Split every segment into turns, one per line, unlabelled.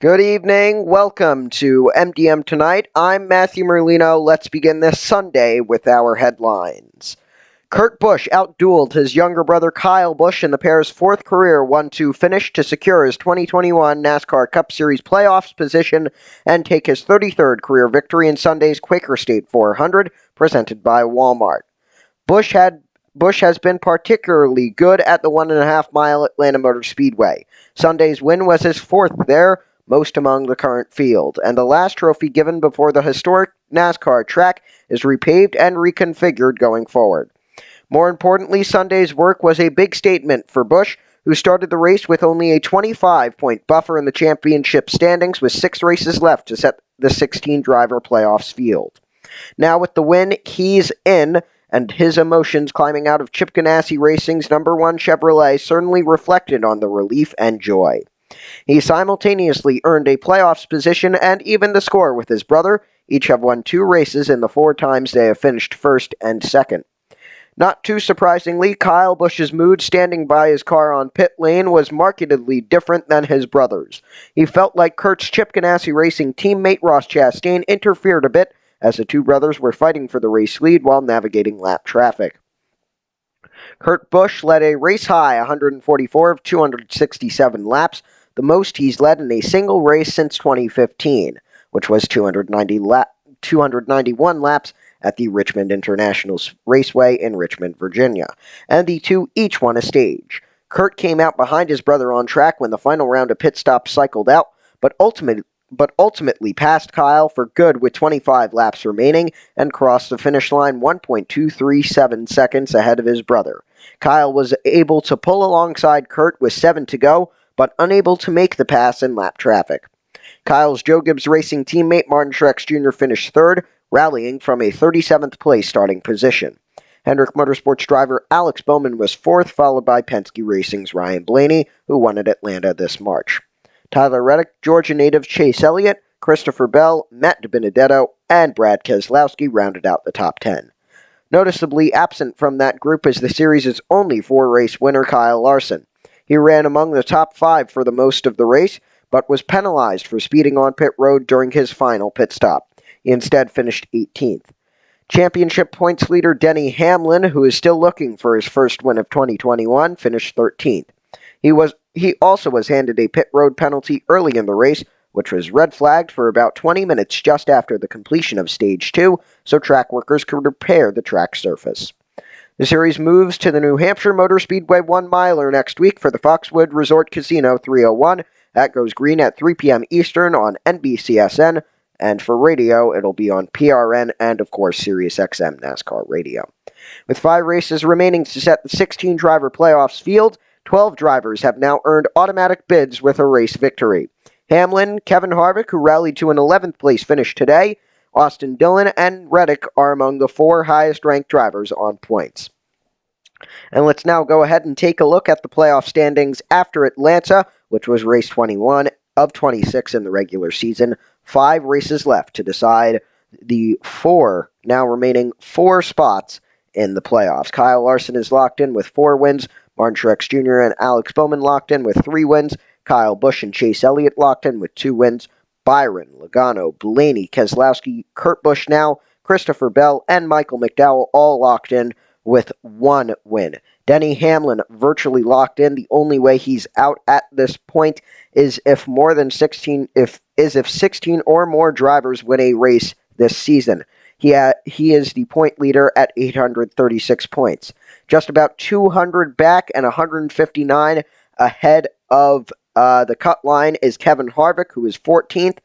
Good evening. Welcome to MDM Tonight. I'm Matthew Merlino. Let's begin this Sunday with our headlines. Kurt Busch outdueled his younger brother Kyle Busch in the pair's fourth career 1-2 finish to secure his 2021 NASCAR Cup Series playoffs position and take his 33rd career victory in Sunday's Quaker State 400, presented by Walmart. Busch has been particularly good at the 1.5-mile Atlanta Motor Speedway. Sunday's win was his fourth there, most among the current field, and the last trophy given before the historic NASCAR track is repaved and reconfigured going forward. More importantly, Sunday's work was a big statement for Busch, who started the race with only a 25-point buffer in the championship standings with 6 races left to set the 16-driver playoffs field. Now with the win, he's in, and his emotions climbing out of Chip Ganassi Racing's #1 Chevrolet certainly reflected on the relief and joy. He simultaneously earned a playoffs position and even the score with his brother. Each have won 2 races in the 4 times they have finished first and second. Not too surprisingly, Kyle Busch's mood standing by his car on pit lane was markedly different than his brother's. He felt like Kurt's Chip Ganassi Racing teammate Ross Chastain interfered a bit as the two brothers were fighting for the race lead while navigating lap traffic. Kurt Busch led a race-high 144 of 267 laps, the most he's led in a single race since 2015, which was 291 laps at the Richmond International Raceway in Richmond, Virginia, and the two each won a stage. Kurt came out behind his brother on track when the final round of pit stops cycled out, but ultimately passed Kyle for good with 25 laps remaining and crossed the finish line 1.237 seconds ahead of his brother. Kyle was able to pull alongside Kurt with 7 to go, but unable to make the pass in lap traffic. Kyle's Joe Gibbs Racing teammate Martin Truex Jr. finished third, rallying from a 37th place starting position. Hendrick Motorsports driver Alex Bowman was fourth, followed by Penske Racing's Ryan Blaney, who won at Atlanta this March. Tyler Reddick, Georgia native Chase Elliott, Christopher Bell, Matt DiBenedetto, and Brad Keselowski rounded out the top 10. Noticeably absent from that group is the series' only 4-race winner, Kyle Larson. He ran among the top 5 for the most of the race, but was penalized for speeding on pit road during his final pit stop. He instead finished 18th. Championship points leader Denny Hamlin, who is still looking for his first win of 2021, finished 13th. He also was handed a pit road penalty early in the race, which was red flagged for about 20 minutes just after the completion of Stage 2, so track workers could repair the track surface. The series moves to the New Hampshire Motor Speedway 1-miler next week for the Foxwood Resort Casino 301. That goes green at 3 p.m. Eastern on NBCSN, and for radio, it'll be on PRN and, of course, SiriusXM NASCAR Radio. With 5 races remaining to set the 16-driver playoffs field, 12 drivers have now earned automatic bids with a race victory. Hamlin, Kevin Harvick, who rallied to an 11th place finish today, Austin Dillon, and Reddick are among the 4 highest-ranked drivers on points. And let's now go ahead and take a look at the playoff standings after Atlanta, which was race 21 of 26 in the regular season. 5 races left to decide the now remaining 4 spots in the playoffs. Kyle Larson is locked in with 4 wins. Martin Truex Jr. and Alex Bowman locked in with 3 wins. Kyle Busch and Chase Elliott locked in with 2 wins. Byron, Logano, Blaney, Keselowski, Kurt Busch now, Christopher Bell, and Michael McDowell all locked in with 1 win. Denny Hamlin virtually locked in. The only way he's out at this point is if 16 or more drivers win a race this season. He is the point leader at 836 points. Just about 200 back and 159 ahead of the cut line is Kevin Harvick, who is 14th.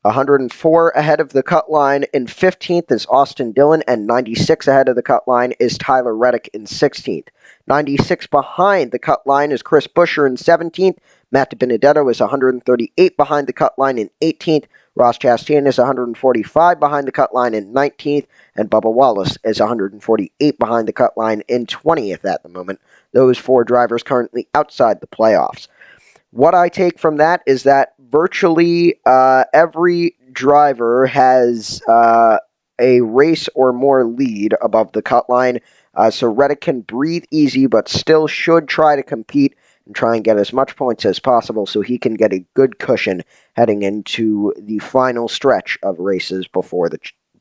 104 ahead of the cut line in 15th is Austin Dillon, and 96 ahead of the cut line is Tyler Reddick in 16th. 96 behind the cut line is Chris Buescher in 17th. Matt DiBenedetto is 138 behind the cut line in 18th. Ross Chastain is 145 behind the cut line in 19th. And Bubba Wallace is 148 behind the cut line in 20th at the moment. Those 4 drivers currently outside the playoffs. What I take from that is that virtually every driver has a race or more lead above the cut line, so Reddick can breathe easy but still should try to compete and try and get as much points as possible so he can get a good cushion heading into the final stretch of races before the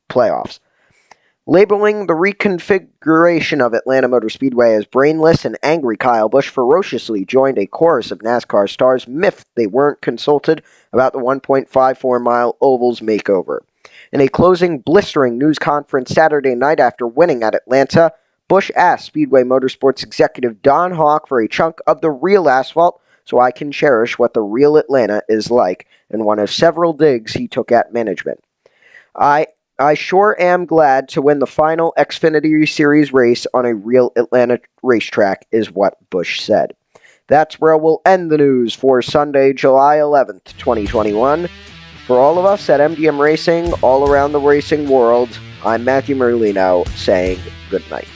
playoffs. Labeling the reconfiguration of Atlanta Motor Speedway as brainless and angry, Kyle Busch ferociously joined a chorus of NASCAR stars miffed they weren't consulted about the 1.54-mile oval's makeover. In a closing, blistering news conference Saturday night after winning at Atlanta, Busch asked Speedway Motorsports executive Don Hawk for a chunk of the real asphalt so I can cherish what the real Atlanta is like, in one of several digs he took at management. I sure am glad to win the final Xfinity Series race on a real Atlanta racetrack, is what Busch said. That's where we'll end the news for Sunday, July 11th, 2021. For all of us at MDM Racing, all around the racing world, I'm Matthew Merlino saying good night.